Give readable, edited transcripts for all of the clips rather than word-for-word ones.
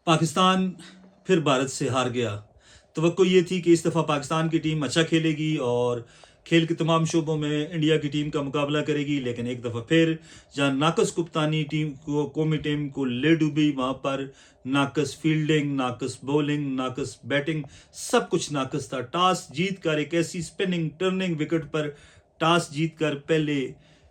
پاکستان پھر بھارت سے ہار گیا۔ توقع یہ تھی کہ اس دفعہ پاکستان کی ٹیم اچھا کھیلے گی اور کھیل کے تمام شعبوں میں انڈیا کی ٹیم کا مقابلہ کرے گی، لیکن ایک دفعہ پھر جہاں ناقص کپتانی ٹیم کو، قومی ٹیم کو لے ڈوبی، وہاں پر ناقص فیلڈنگ، ناقص بولنگ، ناقص بیٹنگ، سب کچھ ناقص تھا۔ ٹاس جیت کر ایک ایسی سپننگ ٹرننگ وکٹ پر ٹاس جیت کر پہلے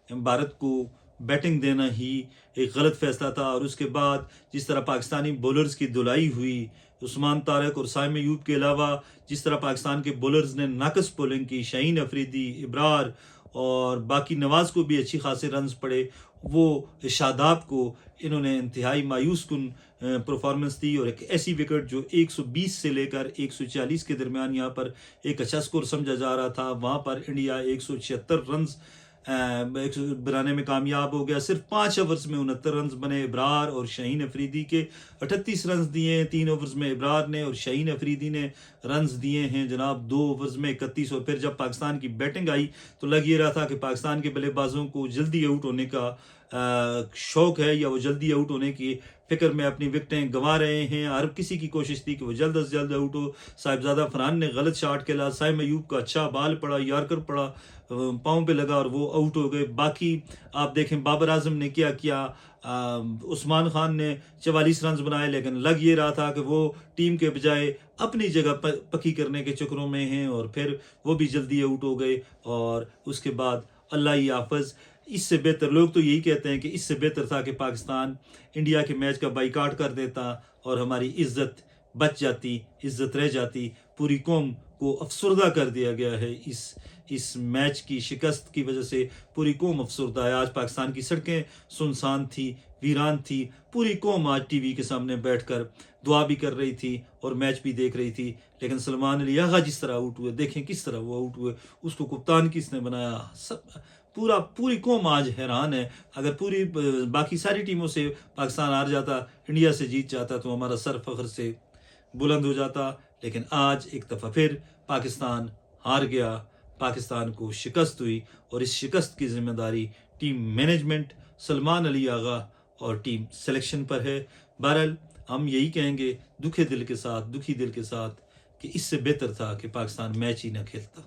بھارت کو بیٹنگ دینا ہی ایک غلط فیصلہ تھا، اور اس کے بعد جس طرح پاکستانی بولرز کی دھلائی ہوئی، عثمان طارق اور سائم ایوب کے علاوہ جس طرح پاکستان کے بولرز نے ناقص بولنگ کی، شاہین افریدی، ابرار اور باقی نواز کو بھی اچھی خاصے رنز پڑے، وہ شاداب کو انہوں نے انتہائی مایوس کن پرفارمنس دی، اور ایک ایسی وکٹ جو 120 سے لے کر 140 کے درمیان یہاں پر ایک اچھا سکور سمجھا جا رہا تھا، وہاں پر انڈیا 176 رنز بنانے میں کامیاب ہو گیا۔ صرف 5 اوورز میں 69 رنز بنے۔ ابرار اور شاہین افریدی کے 38 رنز دیے ہیں، 3 اوورز میں ابرار نے اور شاہین افریدی نے رنز دیے ہیں جناب 2 اوورز میں 31۔ اور پھر جب پاکستان کی بیٹنگ آئی تو لگ یہ رہا تھا کہ پاکستان کے بلے بازوں کو جلدی آؤٹ ہونے کا شوق ہے، یا وہ جلدی آؤٹ ہونے کی فکر میں اپنی وکٹیں گنوا رہے ہیں۔ ہر کسی کی کوشش تھی کہ وہ جلد از جلد آؤٹ ہو۔ صاحبزادہ فرحان نے غلط شاٹ کھیلا، سائم ایوب کا اچھا بال پڑا، یارکر پڑا، پاؤں پہ لگا اور وہ آؤٹ ہو گئے۔ باقی آپ دیکھیں بابر اعظم نے کیا عثمان خان نے 44 رنز بنائے، لیکن لگ یہ رہا تھا کہ وہ ٹیم کے بجائے اپنی جگہ پکی کرنے کے چکروں میں ہیں، اور پھر وہ بھی جلدی آؤٹ ہو گئے، اور اس کے بعد اللہ ہی حافظ۔ اس سے بہتر، لوگ تو یہی کہتے ہیں کہ اس سے بہتر تھا کہ پاکستان انڈیا کے میچ کا بائیکاٹ کر دیتا اور ہماری عزت بچ جاتی، عزت رہ جاتی۔ پوری قوم کو افسردہ کر دیا گیا ہے اس میچ کی شکست کی وجہ سے، پوری قوم افسردہ ہے۔ آج پاکستان کی سڑکیں سنسان تھی، ویران تھی، پوری قوم آج ٹی وی کے سامنے بیٹھ کر دعا بھی کر رہی تھی اور میچ بھی دیکھ رہی تھی، لیکن سلمان علی آغا جس طرح آؤٹ ہوئے، دیکھیں کس طرح وہ آؤٹ ہوئے، اس کو کپتان کس نے بنایا، پوری قوم آج حیران ہے۔ اگر باقی ساری ٹیموں سے پاکستان ہار جاتا، انڈیا سے جیت جاتا تو ہمارا سر فخر سے بلند ہو جاتا، لیکن آج ایک دفعہ پھر پاکستان ہار گیا، پاکستان کو شکست ہوئی، اور اس شکست کی ذمہ داری ٹیم مینجمنٹ، سلمان علی آغا اور ٹیم سلیکشن پر ہے۔ بہرحال ہم یہی کہیں گے دکھی دل کے ساتھ کہ اس سے بہتر تھا کہ پاکستان میچ ہی نہ کھیلتا۔